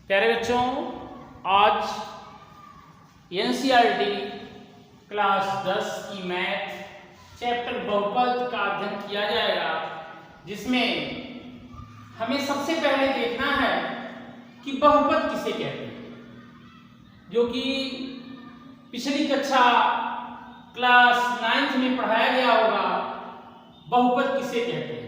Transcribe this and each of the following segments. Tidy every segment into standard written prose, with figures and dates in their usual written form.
प्यारे बच्चों, आज एनसीईआरटी क्लास 10 की मैथ चैप्टर बहुपद का अध्ययन किया जाएगा, जिसमें हमें सबसे पहले देखना है कि बहुपद किसे कहते हैं, जो कि पिछली कक्षा क्लास 9th में पढ़ाया गया होगा। बहुपद किसे कहते हैं?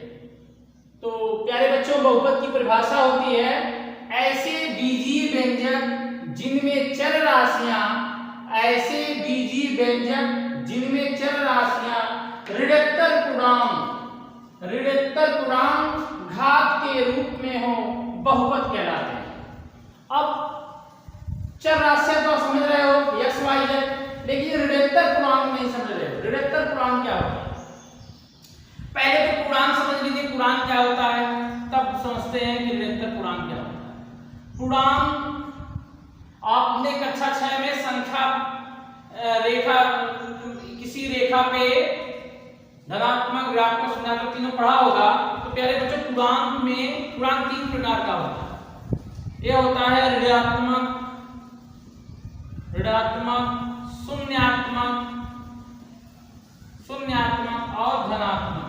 तो प्यारे बच्चों, बहुपद की परिभाषा होती है ऐसे बीजीय व्यंजक जिनमें चर राशियां ऋणोत्तर पूर्णांक घात के रूप में हो, बहुपद कहलाते हैं। अब चर राशियां तो समझ रहे हो, x y z, लेकिन ऋणोत्तर पूर्णांक नहीं समझ रहे हो। ऋणोत्तर पूर्णांक क्या होता है? पहले तो पूर्णांक समझ लीजिए, पूर्णांक क्या होता है, तब समझते हैं कि ऋणोत्तर पूर्णांक क्या होता है। पूर्णांक आपने कक्षा 6 में संख्या रेखा, किसी रेखा पे धनात्मक, ऋणात्मक, ऋणात्मक तीनों पढ़ा होगा। तो प्यारे बच्चों, पूर्णांक 3 प्रकार का होता है। यह होता है ऋणात्मक, शून्यात्मक और धनात्मक।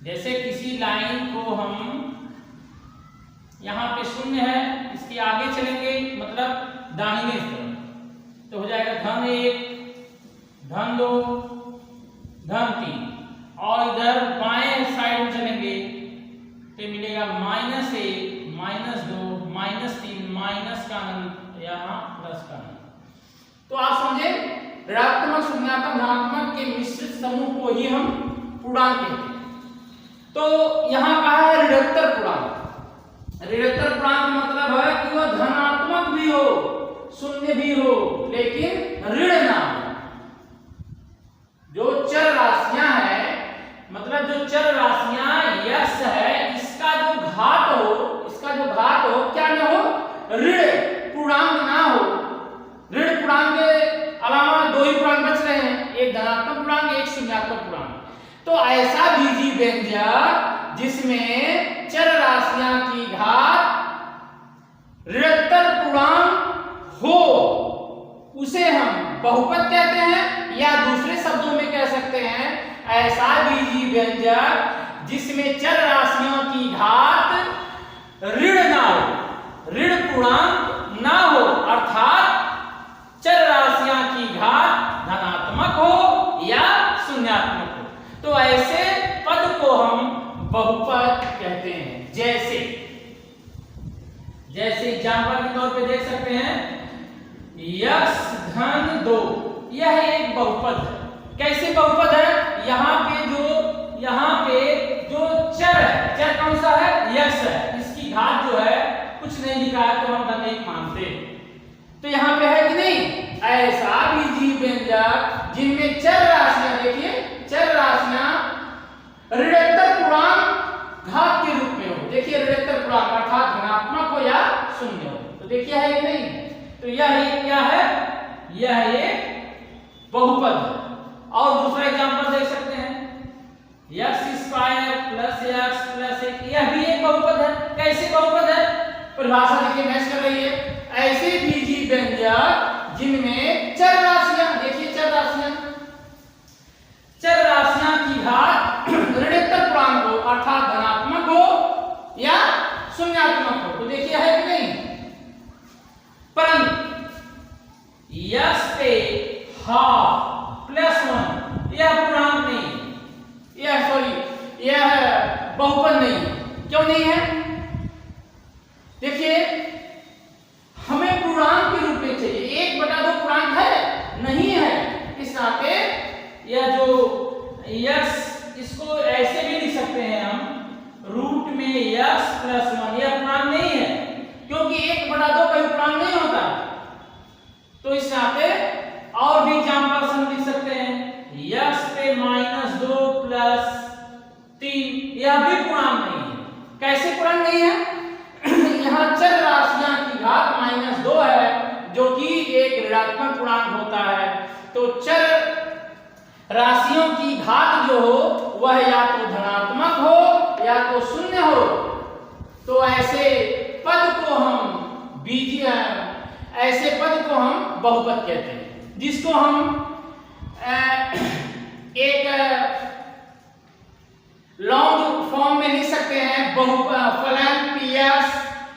जैसे किसी लाइन को हम यहाँ पे शून्य है, इसके आगे चलेंगे मतलब दाहिने तरफ, तो हो जाएगा धन 1, धन 2, धन 3, और इधर बाएं साइड में चलेंगे तो मिलेगा -1, -2, -3, माइनस का अंक, यहाँ प्लस का अंक। तो आप समझे, ऋणात्मक, शून्यात्मक, धनात्मक के मिश्रित समूह को ही हम पूर्णांक कहते हैं। तो यहाँ कहा है ऋणोत्तर पूर्णांक। ऋणोत्तर पूर्णांक मतलब है कि वह धनात्मक भी हो, शून्य भी हो, लेकिन ऋण ना हो। जो चर राशियां है, मतलब जो चर राशियां यश है, इसका जो घात हो क्या न हो, ऋण पूर्णांक ना हो। ऋण पूर्णांक के अलावा दो ही पूर्णांक बच रहे हैं, एक धनात्मक पूर्णांक, एक शून्यात्मक पूर्णांक। तो ऐसा बीजीय व्यंजक जिसमें चर राशियां की घात ऋणोत्तर पूर्णांक हो, उसे हम बहुपद कहते हैं, या दूसरे शब्दों में कह सकते हैं ऐसा बीजीय व्यंजक जिसमें चर राशियों की घात ऋण ना हो, ऋण पूर्णांक ना हो, अर्थात चर राशियां की घात धनात्मक हो या शून्यात्मक हो। तो ऐसे पद को हम बहुपद कहते हैं। जैसे एग्जाम्पल के तौर पे देख सकते हैं, यश धन 2, यह एक बहुपद है। कैसे बहुपद है? यहाँ पे जो चर है, चर कौन सा है? यश है। इसकी घात जो है कुछ नहीं लिखा है, तो हम धन 1 मानते। तो यहाँ पे है कि नहीं, ऐसा बीजीय व्यंजक जिनमें चर राशियां, देखिए चर राशियां ऋणोत्तर पूर्णांक घात के रूप में हो। देखिए ऋणोत्तर पूर्णांक अर्थात धनात्मक हो या शून्य हो। तो देखिए है कि नहीं, तो यह क्या है? यह एक बहुपद है। और दूसरा एग्जांपल देख सकते हैं, x² + x + 1, यह भी एक बहुपद है। कैसे बहुपद है? परिभाषा देखिए मैच कर रही है। ऐसे बीजीय व्यंजक जिनमें चर राशियां, देखिए चर राशियां की घात ऋणोत्तर पूर्णांक हो, अर्थात धनात्मक हो या शून्यात्मक हो। तो देखिए है कि नहीं, परंतु यश पे ½ + 1 यह पूर्णांक नहीं, यह बहुपद नहीं। क्यों नहीं है? देखिए हमें पूर्णांक के रूप में चाहिए, 1/2 पूर्णांक है, नहीं है। इस नाते यह जो यश, इसको ऐसे भी लिख सकते हैं हम, रूट में यश + 1, यह पूर्णांक नहीं है, क्योंकि 1/2 कोई पूर्णांक नहीं होता। तो इस नाते और भी एग्जांपल्स हम लिख सकते हैं, यश पे -2 + 3, यह भी पूर्णांक नहीं है। कैसे पूर्णांक नहीं है? यहाँ चर राशियां की घात -2 है, जो कि एक ऋणात्मक पूर्णांक होता है। तो चर राशियों की घात जो हो वह या तो धनात्मक हो या तो शून्य हो। तो ऐसे पद को हम बीजीय, ऐसे पद को हम बहुपद कहते हैं, जिसको हम एक लॉन्ग फॉर्म में लिख सकते हैं। फलन PS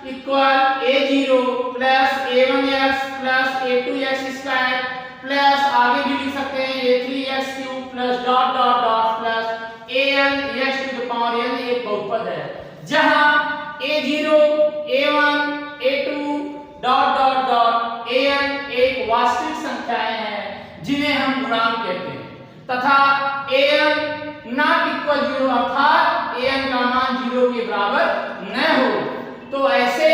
equal A0 plus A1x plus A2x square plus आगे भी लिख सकते हैं A3x cube plus dot dot dot plus AN x to the power n एक बहुपद है, जहां A0 A1 A2 dot dot dot AN एक वास्तविक संख्याएं हैं जिन्हें हम गुणांक कहते हैं, तथा AN नॉट इक्वल 0 अर्थात AN का मान 0 के बराबर न हो। तो ऐसे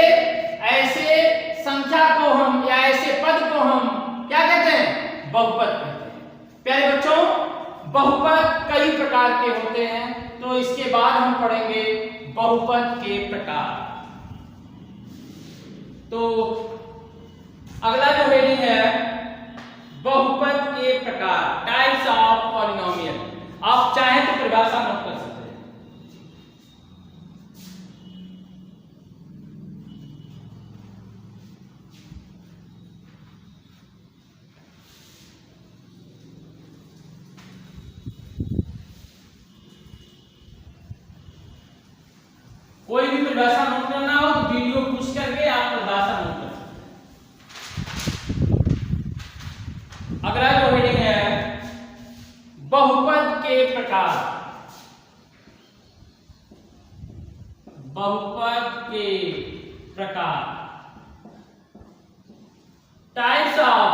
संख्या को हम या ऐसे पद को हम क्या कहते हैं? बहुपद कहते हैं। प्यारे बच्चों, बहुपद कई प्रकार के होते हैं, तो इसके बाद हम पढ़ेंगे बहुपद के प्रकार। तो अगला जो हेडिंग है बहुपद के प्रकार, टाइप्स ऑफ पॉलिनोमियल। आप चाहें तो परिभाषा नोट कर सकते हैं। कोई भी परिभाषा नोट करना हो तो वीडियो पुश करके आप परिभाषा नोट कर सकते हैं। अगला जो हेडिंग है बहुपद के प्रकार, बहुपद के प्रकार, टाइप्स ऑफ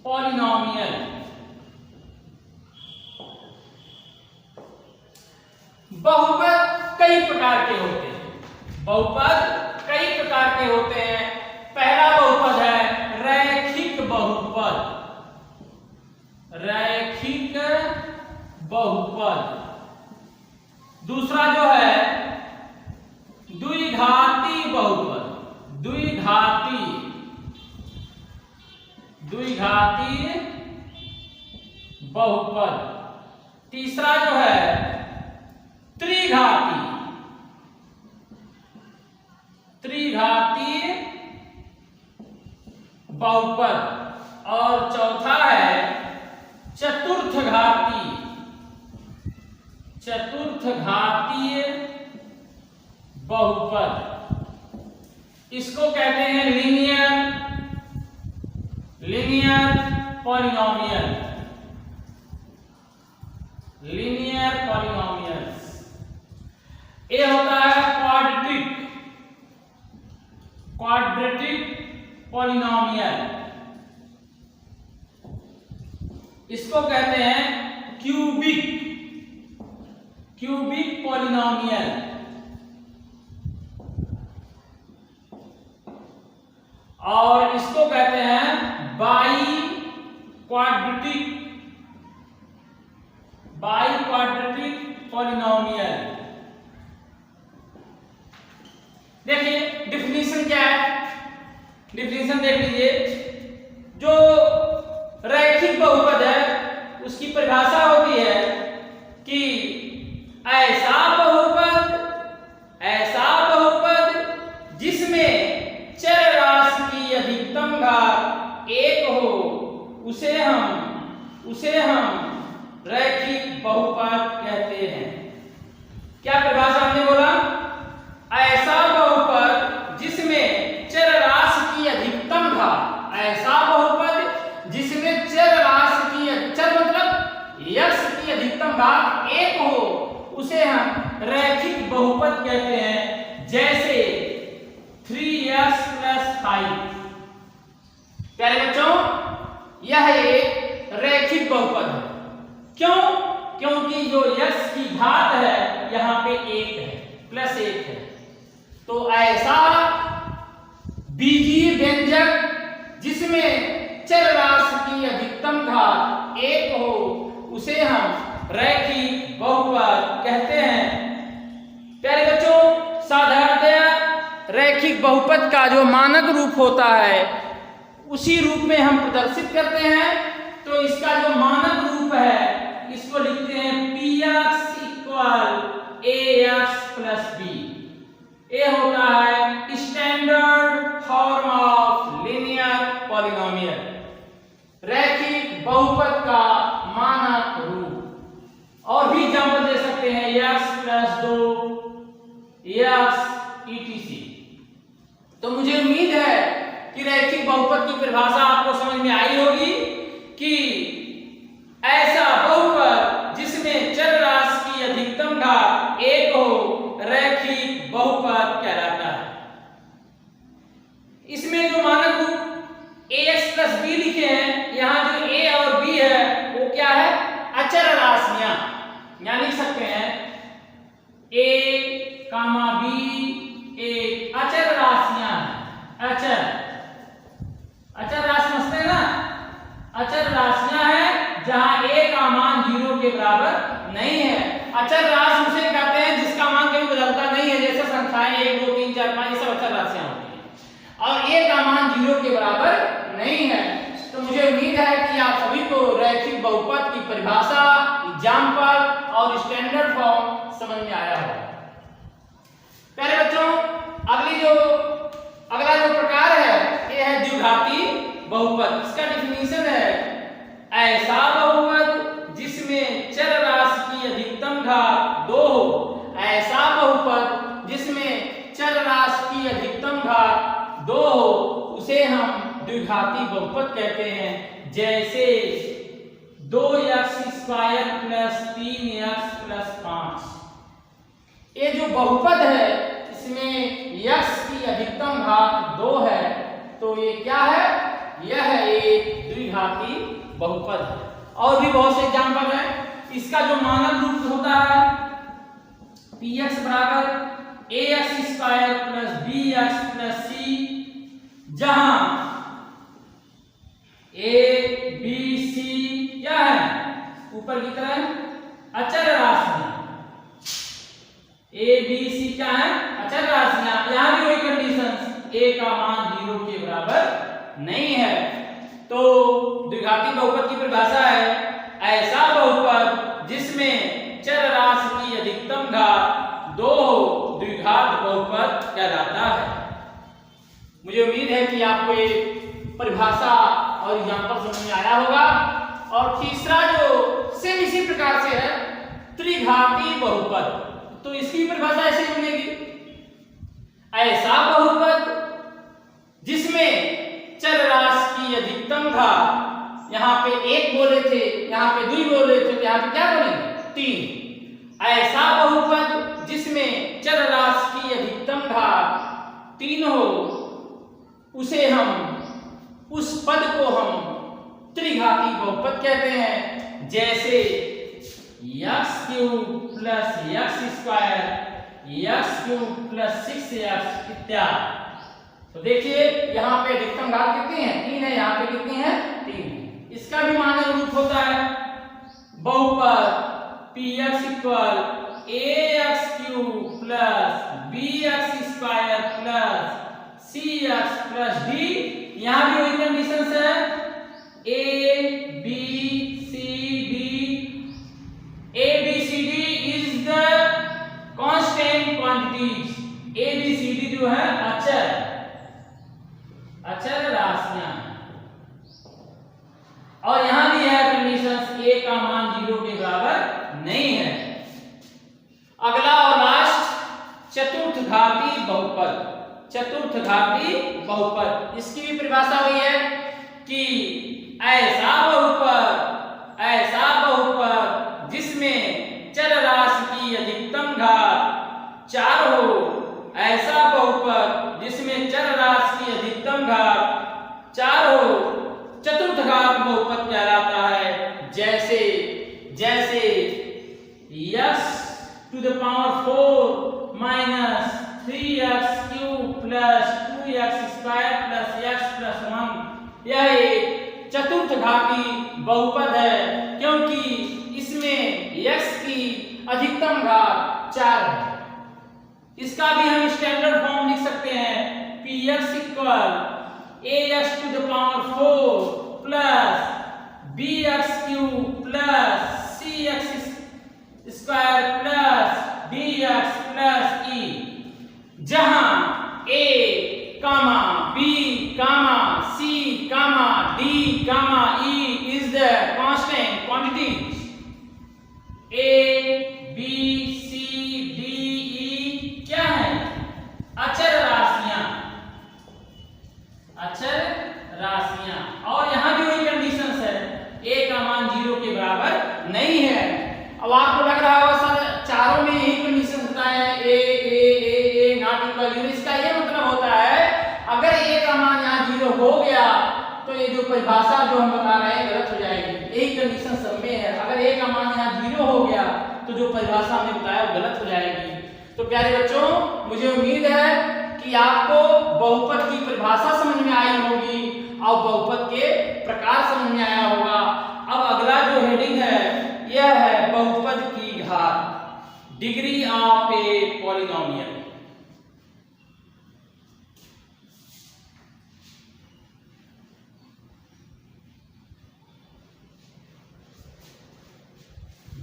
पॉलिनोमियल। बहुपद कई प्रकार के होते हैं, बहुपद कई प्रकार के होते हैं। पहला बहुपद है रैखिक बहुपद, रैखिक बहुपद। दूसरा जो है द्विघाती बहुपद, द्विघाती बहुपद। तीसरा जो है त्रिघाती बहुपद। और चौथा है चतुर्थघाती बहुपद। इसको कहते हैं लीनियर पॉलिनोमियल, लीनियर पॉलिनोमियल्स। ये होता है क्वाड्रेटिक पॉलिनोमियल। इसको कहते हैं क्यूबिक पॉलिनोमियल। और इसको कहते हैं बाई क्वाड्रेटिक पॉलिनोमियल। देखिए डिफिनीशन क्या है, डिफिनीशन देख लीजिए। जो रैखिक बहुपद है उसकी परिभाषा होती है कि ऐसा बहुपद जिसमें चर राशि की अधिकतम घात 1 हो, उसे हम रैखिक बहुपद कहते हैं। क्या परिभाषा हमने बोला? ऐसा बहुपद जिसमें चर राशि की अधिकतम घात, ऐसा बहुपद जिसमें चर राशि की, चर मतलब यक्ष की अधिकतम घात 1 हो, उसे हम रैखिक बहुपद कहते हैं। जैसे 3x + 5। प्यारे बच्चों, यह एक रैखिक बहुपद है। क्यों? क्योंकि जो यक्ष की घात है यहां पे 1 है, +1 है। तो ऐसा बीजीय व्यंजक जिसमें चर राशि की अधिकतम घात 1 हो, उसे हम रैखिक बहुपद कहते हैं। प्यारे बच्चों, साधारणतया रैखिक बहुपद का जो मानक रूप होता है उसी रूप में हम प्रदर्शित करते हैं। तो इसका जो मानक रूप है इसको लिखते हैं परिभाषा आपको समझ में आई होगी कि ऐसा बहुपद जिसमें चर राशि की अधिकतम घात 1 हो रैखिक बहुपद कहलाता है। इसमें जो मानक रूप ax प्लस b लिखे हैं, यहाँ जो a और b है वो क्या है? अचर राशियां। यहाँ लिख सकते हैं a, b एक अचर राशियां हैं। अचर राशि समझते हैं ना? अचर राशियां हैं जहां a का मान 0 के बराबर नहीं है। अचर राशि उसे कहते हैं जिसका मान कभी बदलता नहीं है, जैसे संख्याएं 1 2 3 4 5 ये सब अचर राशियां होती हैं और a का मान 0 के बराबर नहीं है। तो मुझे उम्मीद है कि आप सभी को रैखिक बहुपद की परिभाषा, एग्जाम्पल और स्टैंडर्ड फॉर्म समझ में आया होगा। पहले बच्चों अगला जो प्रकार है ये है द्विघाती बहुपद। इसका डेफिनेशन है ऐसा बहुपद जिसमें चर राशि की अधिकतम घात 2 हो। ऐसा बहुपद जिसमें चर राशि की अधिकतम घात 2 हो उसे हम द्विघाती बहुपद कहते हैं। जैसे 2x square plus 3x plus 5। ये जो बहुपद है इसमें x की अधिकतम घात 2 है, तो ये क्या है? यह एक द्विघाती बहुपद है। और भी बहुत से एग्जाम्पल हैं। इसका जो मानक रूप होता है px बराबर ax square plus bx plus c, जहां a b c क्या है? ऊपर की तरह अचर राशियां। a b c क्या है? अचर राशियां। यहां भी वही कंडीशन, a का मान 0 के बराबर नहीं है। तो द्विघाती बहुपद की परिभाषा है ऐसा बहुपद जिसमें चर राशि की अधिकतम घात 2 हो, द्विघात बहुपद कहलाता है। मुझे उम्मीद है कि आपको ये परिभाषा और एग्जाम्पल समझ में आया होगा। और तीसरा जो सेम इसी प्रकार से है त्रिघाती बहुपद, तो इसकी परिभाषा ऐसे बनेगी ऐसा बहुपद जिसमें चर राशि की अधिकतम घात, यहाँ पे 1 बोले थे, यहाँ पे 2 बोले थे, तो यहाँ पे क्या बोलेंगे? 3। ऐसा बहुपद जिसमें चर राशि की अधिकतम घात 3 हो उसे उस पद को हम त्रिघाती बहुपद कहते हैं। जैसे x cube plus x square, x cube plus 6x इत्यादि। तो देखिए यहाँ पे अधिकतम घात कितनी है? 3 है। यहाँ पे कितनी है? 3। इसका भी मानक रूप होता है बहुपद px equal ax cube plus bx square plus cx plus d। यहाँ भी वही कंडीशन है a b c d is the constant quantities। a b c d जो है अचर राशियां। और यहां भी है कंडीशन a का मान 0 के बराबर नहीं है। अगला और लास्ट चतुर्थघाती बहुपद। चतुर्थघाती बहुपद इसकी भी परिभाषा हुई है कि ऐसा बहुपद जिसमें चर राशि की अधिकतम घात 4 हो। ऐसा बहुपद जिसमें चर राशि की अधिकतम घात 4 हो चतुर्थघात बहुपद कहलाता है। जैसे x to the power 4 minus 3x cube plus 2x square plus x plus 1, यह एक चतुर्थघाती बहुपद है क्योंकि इसमें x की अधिकतम घात 4 है। इसका भी हम स्टैंडर्ड फॉर्म लिख सकते हैं px equal ax to the power 4 plus bx cube plus cx square plus dx plus e, जहां a, b, c, d, e is the constant quantities। a, b, c, d, e क्या है? अचर राशियां। नहीं है। अब आपको लग रहा होगा सर चारों में यही कंडीशन होता है, ए नॉट इक्वल 0। इसका ये मतलब होता है अगर ए का मान यहाँ 0 हो गया तो ये जो परिभाषा जो हम बता रहे हैं गलत हो जाएगी। यही कंडीशन सब में है, अगर ए का मान यहाँ 0 हो गया तो जो परिभाषा हमने बताया वो गलत हो जाएगी। तो प्यारे बच्चों, मुझे उम्मीद है कि आपको बहुपद की परिभाषा समझ में आई होगी और बहुपद के प्रकार समझ में आया होगा। अब अगला जो हेडिंग है यह है बहुपद की घात, डिग्री ऑफ ए पॉलिनोमियल।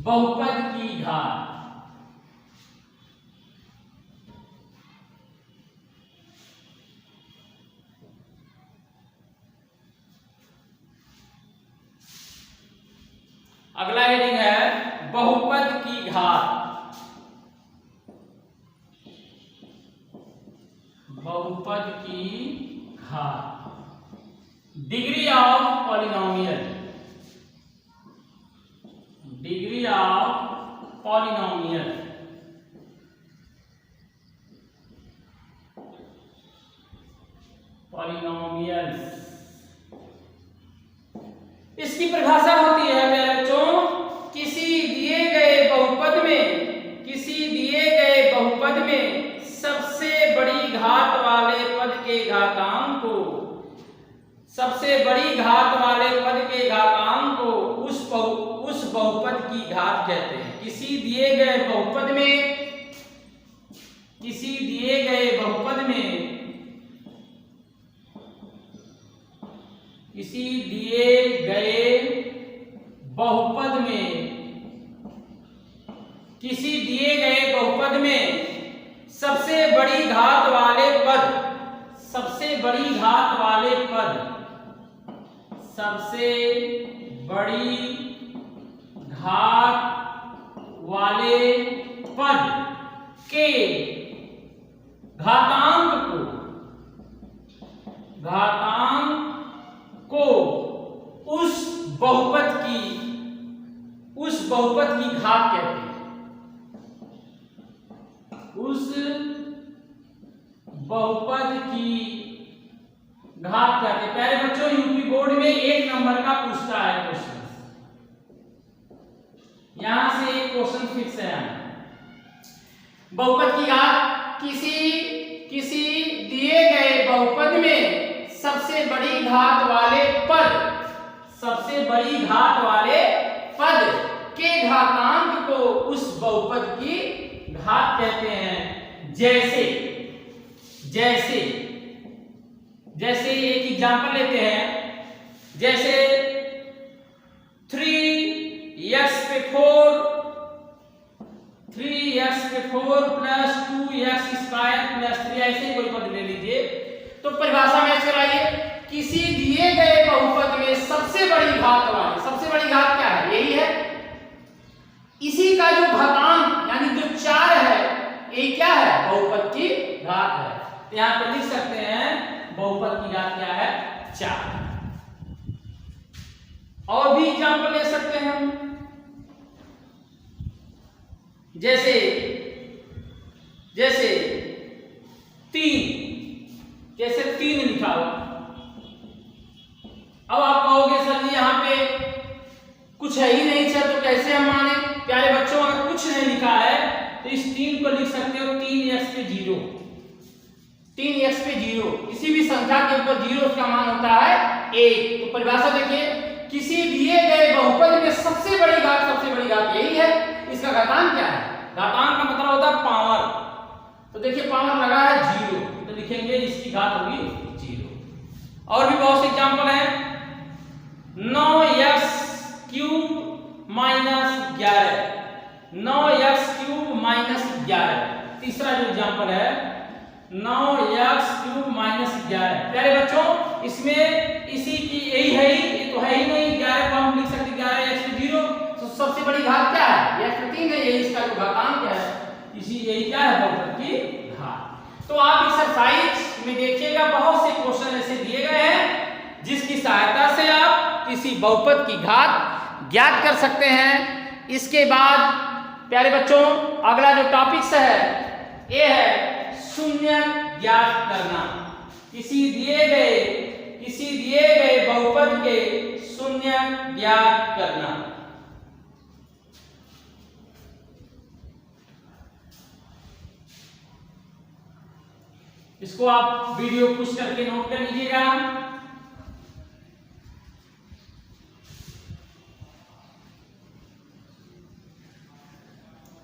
बहुपद की घात, अगला हेडिंग है बहुपद की घात, बहुपद की घात, degree of polynomial, degree of polynomial. Polynomials, इसकी परिभाषा होती है मेरे बच्चों, किसी दिए गए बहुपद में, किसी दिए गए बहुपद में सबसे बड़ी घात वाले पद के घातांक को, सबसे बड़ी घात वाले पद के घातांक को उस बहुपद की घात कहते हैं। किसी दिए गए बहुपद में, किसी दिए गए बहुपद में, किसी दिए गए बहुपद में, किसी दिए गए बहुपद में सबसे बड़ी घात वाले पद, सबसे बड़ी घात वाले पद, सबसे बड़ी घात वाले पद के घातांक को उस बहुपद की घात कहते हैं, उस बहुपद की घात कहते हैं। प्यारे बच्चों, यूपी बोर्ड में 1 नंबर का पूछता है क्वेश्चन, यहां से एक क्वेश्चन फिक्स है। बहुपद की घात, किसी दिए गए बहुपद में सबसे बड़ी घात वाले पद, सबसे बड़ी घात वाले पद के घातांक को उस बहुपद की घात कहते हैं। जैसे जैसे जैसे एक एग्जांपल लेते हैं, जैसे 3x पे 4 प्लस 2x स्क्वायर प्लस 3, ऐसे कोई पद ले लीजिए। तो परिभाषा मैच कराइए, किसी दिए गए बहुपद में सबसे बड़ी घात वाले, सबसे बड़ी घात क्या है, यही है, इसी का जो घातांक यानी जो 4 है, ये क्या है, बहुपद की घात है। तो यहां पर लिख सकते हैं बहुपद की घात क्या है, 4। और भी एग्जांपल ले सकते हैं हम, जैसे 3 लिखा हुआ। अब आप कहोगे सर जी यहाँ पे कुछ है ही नहीं सर, तो कैसे हम माने। प्यारे बच्चों, अगर कुछ नहीं लिखा है तो इस 3 को लिख सकते हो 3x पे 0, 3x पे 0, किसी भी संख्या के ऊपर 0 उसका मान होता है 1। तो परिभाषा देखिए, किसी दिए गए बहुपद में सबसे बड़ी घात यही है, इसका घातांक क्या है, घातांक का मतलब होता है पावर। तो देखिए पावर लगा है 0, तो लिखेंगे इसकी घात होगी 0। और भी बहुत से एग्जांपल हैं, 9x cube minus 11, 9x cube minus 11। तीसरा जो एग्जांपल है 9x क्यूब माइनस 11। प्यारे बच्चों, इसमें इसी की यही है ही, ये तो है ही नहीं, 11 को हम लिख सकते 11x पे 0। तो सबसे बड़ी घात क्या है, x पे 3 है, यही इसका जो घातांक है, इसी यही क्या है, बहुपद की घात। तो आप एक्सरसाइज में देखिएगा बहुत से क्वेश्चन ऐसे दिए गए हैं जिसकी सहायता से आप किसी बहुपद की घात ज्ञात कर सकते हैं। इसके बाद प्यारे बच्चों अगला जो टॉपिक्स है ये है शून्य ज्ञात करना। किसी दिए गए बहुपद के शून्य ज्ञात करना। इसको आप वीडियो पुश करके नोट कर लीजिएगा।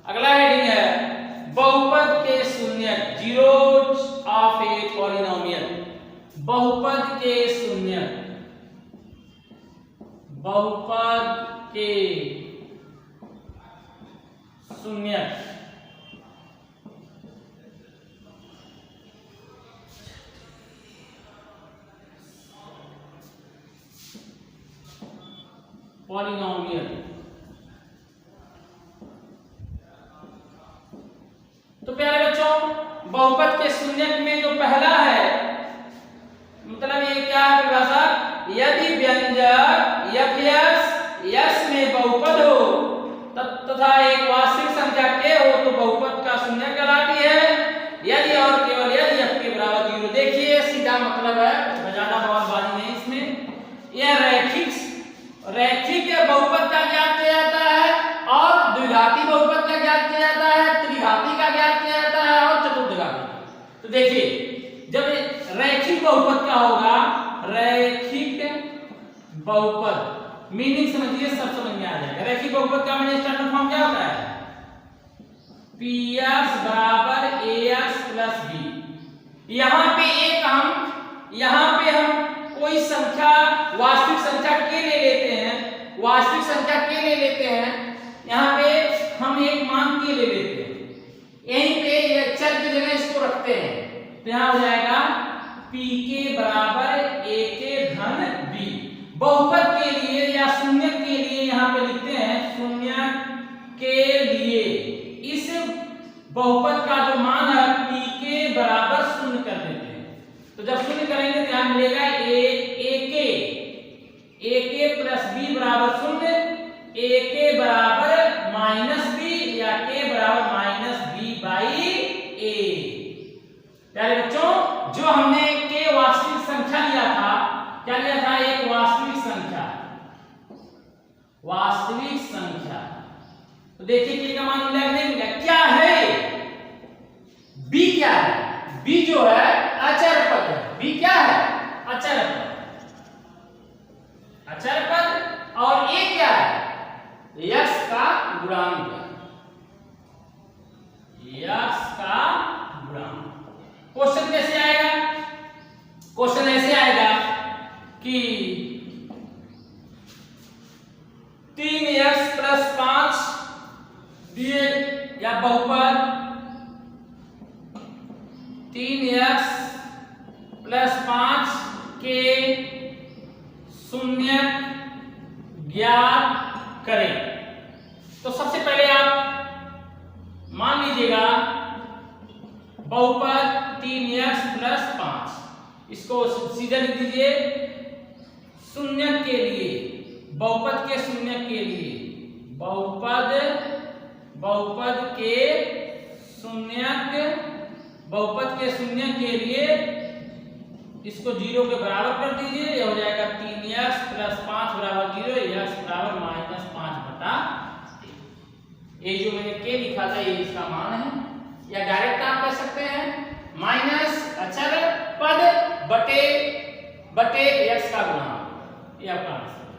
अगला हेडिंग है बहुपद के शून्य, जीरोज ऑफ ए पॉलिनोमियल। बहुपद के शून्य, बहुपद के शून्य। पॉलिनोमियल। तो प्यारे बच्चों बहुपद के शून्य में जो पहला है मतलब ये क्या है परिभाषा, यदि व्यंजक यस में बहुपद हो तथा एक वास्तविक संख्या k हो तो बहुपद का शून्य कहलाती है। यदि और केवल यदि f के बराबर 0। देखिए सीधा मतलब है, ज्यादा बवालबाजी नहीं इसमें। यह रैखिक बहुपद का ज्ञात किया जाता है और द्विघाती बहुपद का ज्ञात किया जाता है, त्रिघाती का ज्ञात किया जाता है और चतुर्घाती। तो देखिए जब रैखिक बहुपद का होगा, रैखिक बहुपद मीनिंग समझिए, सब समझ में आ जाएगा। रैखिक बहुपद का मीनिंग स्टैंडर्ड फॉर्म क्या होता है, px बराबर ax प्लस b। यहाँ पे हम कोई संख्या वास्तविक संख्या k ले लेते हैं, वास्तविक संख्या k ले लेते हैं। यहाँ पे हम एक मान k ले लेते हैं, यहीं पे ये चर की जगह इसको रखते हैं। तो यहाँ हो जाएगा pk बराबर a के धन b। बहुपद के लिए या शून्य के लिए यहाँ पे लिखते हैं, शून्य के लिए इस बहुपद का जो मान है pk बराबर शून्य कर देते हैं। तो जब शून्य करेंगे तो यहाँ मिलेगा ak प्लस b बराबर शून्य, ak बराबर माइनस b या k बराबर माइनस b बाई a। प्यारे बच्चों जो हमने k वास्तविक संख्या लिया था, क्या लिया था, एक वास्तविक संख्या, वास्तविक संख्या। तो देखिए k का मान मिला नहीं मिला, क्या है b, क्या है b जो है अचर पद है। b क्या है, अचर पद, अचर पद। और a क्या है, x का गुणांक, x का गुणांक। क्वेश्चन कैसे आएगा, क्वेश्चन ऐसे आएगा कि 3x प्लस 5 दिए या बहुपद 3x प्लस 5 के शून्य ज्ञात करें। तो सबसे पहले आप मान लीजिएगा बहुपद 3x प्लस 5, इसको सीधा लिख दीजिए शून्य के लिए, बहुपद के शून्य के लिए, बहुपद के शून्य के लिए इसको 0 के बराबर कर दीजिए। यह हो जाएगा 3x प्लस 5 बराबर 0, x बराबर माइनस 5 बटा। ये जो मैंने k लिखा था ये इसका मान है, या डायरेक्ट आप कह सकते हैं माइनस अचर पद बटे x का गुणांक। ये आपका आंसर है।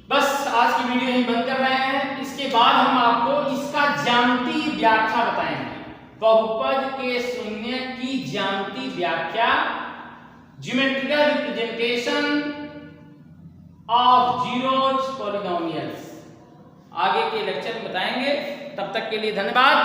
बस आज की वीडियो यहीं बंद कर रहे हैं। इसके बाद हम आपको इसका ज्यामितीय व्याख्या बताएंगे, बहुपद के शून्य की ज्यामितीय व्याख्या, geometrical representation of zeros polynomials आगे के लेक्चर में बताएंगे। तब तक के लिए धन्यवाद।